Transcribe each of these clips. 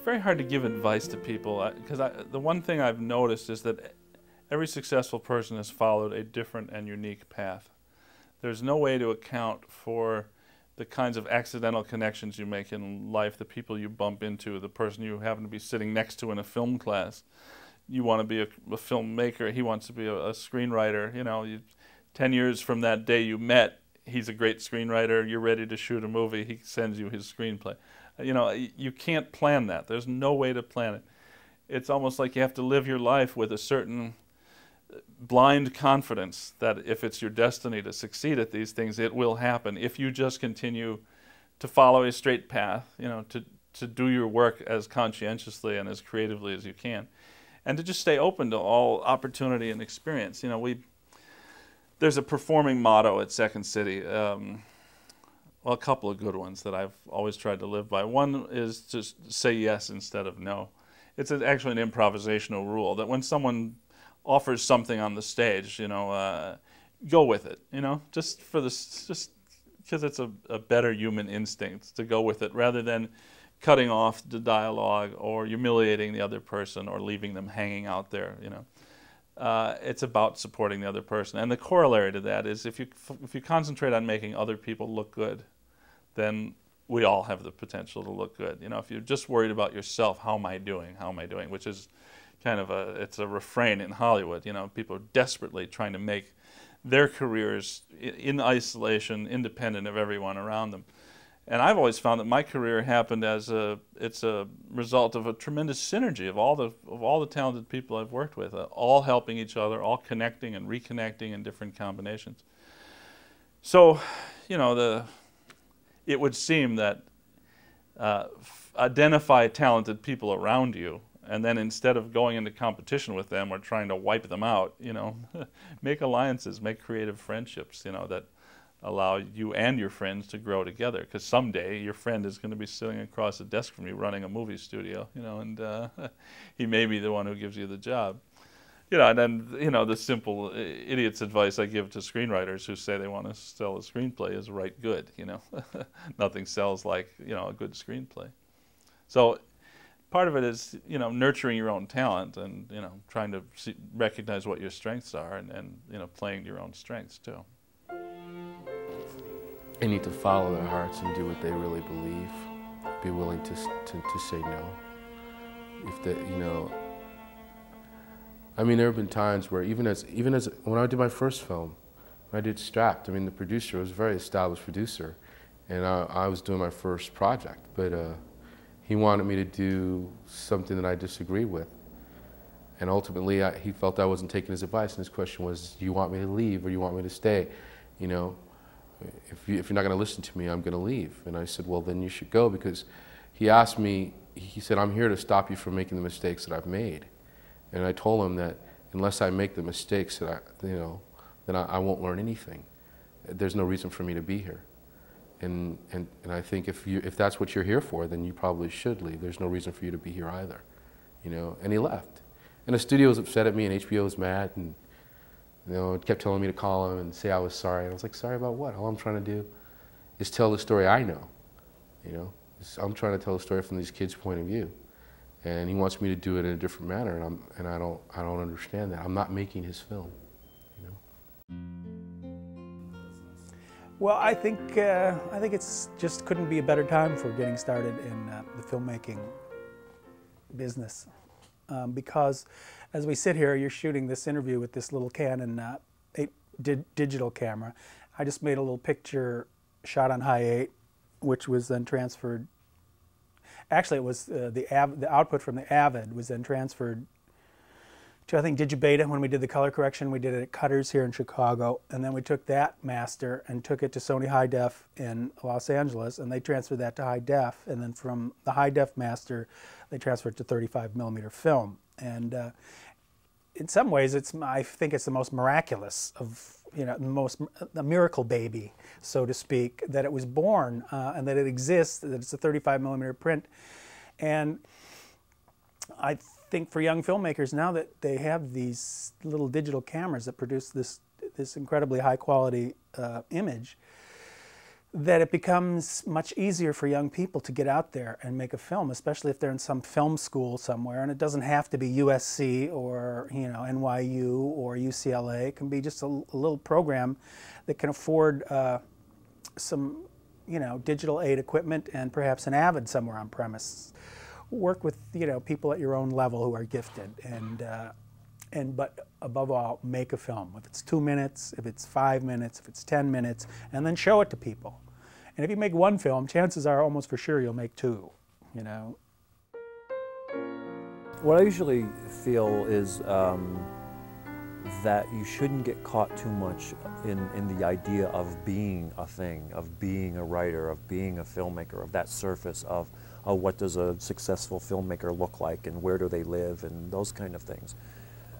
very hard to give advice to people, because the one thing I've noticed is that every successful person has followed a different and unique path. There's no way to account for the kinds of accidental connections you make in life, the people you bump into, the person you happen to be sitting next to in a film class. You want to be a filmmaker, he wants to be a screenwriter. You know, 10 years from that day you met, he's a great screenwriter, you're ready to shoot a movie, he sends you his screenplay. You know, you can't plan that. There's no way to plan it. It's almost like you have to live your life with a certain blind confidence that if it's your destiny to succeed at these things, it will happen if you just continue to follow a straight path, you know, to do your work as conscientiously and as creatively as you can, and to just stay open to all opportunity and experience. You know, there's a performing motto at Second City, well, a couple of good ones that I've always tried to live by. One is just say yes instead of no. It's actually an improvisational rule that when someone offers something on the stage, you know, go with it. You know, just because it's a better human instinct to go with it rather than cutting off the dialogue or humiliating the other person or leaving them hanging out there. You know, it's about supporting the other person. And the corollary to that is if you concentrate on making other people look good, then we all have the potential to look good. You know, if you're just worried about yourself, how am I doing? How am I doing? Which is kind of it's a refrain in Hollywood. You know, people are desperately trying to make their careers in isolation, independent of everyone around them. And I've always found that my career happened as it's a result of a tremendous synergy of all the talented people I've worked with, all helping each other, all connecting and reconnecting in different combinations. So, you know, it would seem that identify talented people around you, and then instead of going into competition with them or trying to wipe them out, you know, make alliances, make creative friendships, you know, that allow you and your friends to grow together. Because someday your friend is going to be sitting across the desk from you running a movie studio, you know, and he may be the one who gives you the job. You know, and then, you know, the simple idiot's advice I give to screenwriters who say they want to sell a screenplay is write good, you know. Nothing sells like, you know, a good screenplay. So part of it is, you know, nurturing your own talent and, you know, trying to recognize what your strengths are and, you know, playing to your own strengths too. They need to follow their hearts and do what they really believe. Be willing to say no. If they, you know, I mean, there have been times where even as when I did my first film, when I did Strapped, I mean, the producer was a very established producer, and I was doing my first project, but he wanted me to do something that I disagreed with, and ultimately he felt I wasn't taking his advice, and his question was, do you want me to leave or do you want me to stay? You know, if you're not going to listen to me, I'm going to leave. And I said, well, then you should go, because he asked me, he said, I'm here to stop you from making the mistakes that I've made. And I told him that unless I make the mistakes that then I won't learn anything. There's no reason for me to be here. And I think if that's what you're here for, then you probably should leave. There's no reason for you to be here either, you know. And he left. And the studio was upset at me, and HBO was mad, and you know, it kept telling me to call him and say I was sorry. And I was like, sorry about what? All I'm trying to do is tell the story I know, you know. I'm trying to tell the story from these kids' point of view. And he wants me to do it in a different manner, and I don't understand that. I'm not making his film, you know. Well, I think it's just couldn't be a better time for getting started in the filmmaking business, because as we sit here, you're shooting this interview with this little Canon digital camera. I just made a little picture shot on high 8, which was then transferred. Actually, it was the output from the Avid was then transferred to, I think, Digibeta. When we did the color correction, we did it at Cutters here in Chicago, and then we took that master and took it to Sony High Def in Los Angeles, and they transferred that to high def, and then from the high def master, they transferred to 35mm film. And in some ways, I think it's the most miraculous of, you know, the miracle baby, so to speak, that it was born and that it exists, that it's a 35mm print. And I think for young filmmakers now that they have these little digital cameras that produce this incredibly high quality image, that it becomes much easier for young people to get out there and make a film, especially if they're in some film school somewhere. And it doesn't have to be USC or NYU or UCLA. It can be just a little program that can afford some digital aid equipment and perhaps an Avid somewhere on premise. Work with people at your own level who are gifted, but above all, make a film. If it's 2 minutes, if it's 5 minutes, if it's 10 minutes, and then show it to people. And if you make one film, chances are almost for sure you'll make two. What I usually feel is that you shouldn't get caught too much in the idea of being a thing, of being a writer, of being a filmmaker, of that surface of what does a successful filmmaker look like and where do they live and those kind of things.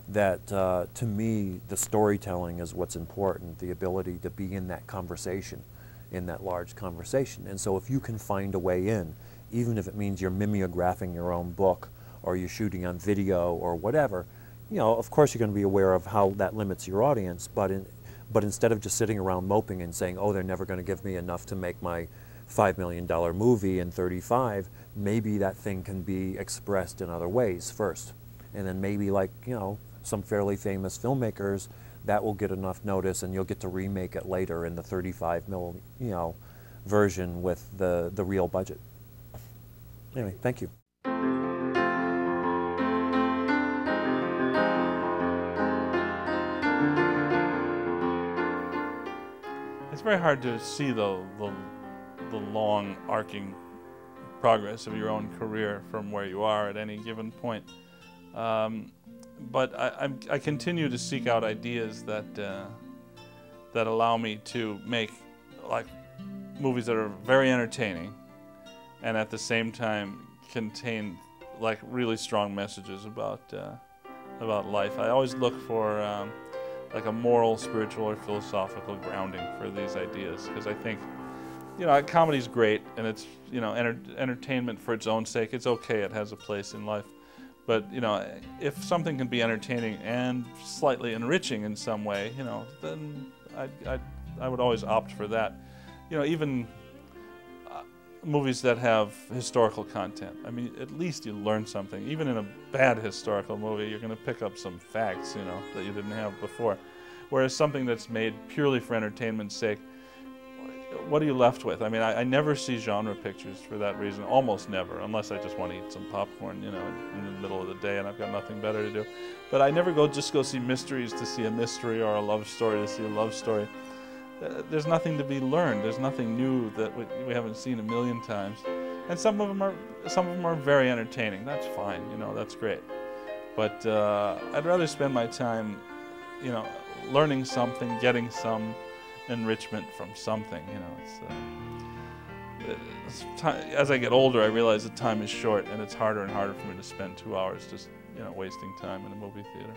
That to me, the storytelling is what's important, the ability to be in that conversation, in that large conversation. And so if you can find a way in, even if it means you're mimeographing your own book or you're shooting on video or whatever, of course you're going to be aware of how that limits your audience, but instead of just sitting around moping and saying, oh, they're never going to give me enough to make my $5 million movie in 35, maybe that thing can be expressed in other ways first. And then maybe some fairly famous filmmakers, that will get enough notice and you'll get to remake it later in the 35 mil, version with the real budget. Anyway, thank you. It's very hard to see the long arcing progress of your own career from where you are at any given point. But I continue to seek out ideas that allow me to make movies that are very entertaining and at the same time contain really strong messages about life. I always look for a moral, spiritual, or philosophical grounding for these ideas, because I think comedy's great and it's entertainment for its own sake. It's okay, it has a place in life. But if something can be entertaining and slightly enriching in some way, then I would always opt for that. Even movies that have historical content. I mean, at least you learn something. Even in a bad historical movie, you're going to pick up some facts, that you didn't have before. Whereas something that's made purely for entertainment's sake, what are you left with? I mean, I never see genre pictures for that reason, almost never, unless I just want to eat some popcorn, in the middle of the day and I've got nothing better to do. But I never go see mysteries to see a mystery or a love story to see a love story. There's nothing to be learned. There's nothing new that we haven't seen a million times. And some of them are very entertaining. That's fine, that's great. But I'd rather spend my time, learning something, getting some enrichment from something. As I get older, I realize that time is short, and it's harder and harder for me to spend 2 hours just wasting time in a movie theater.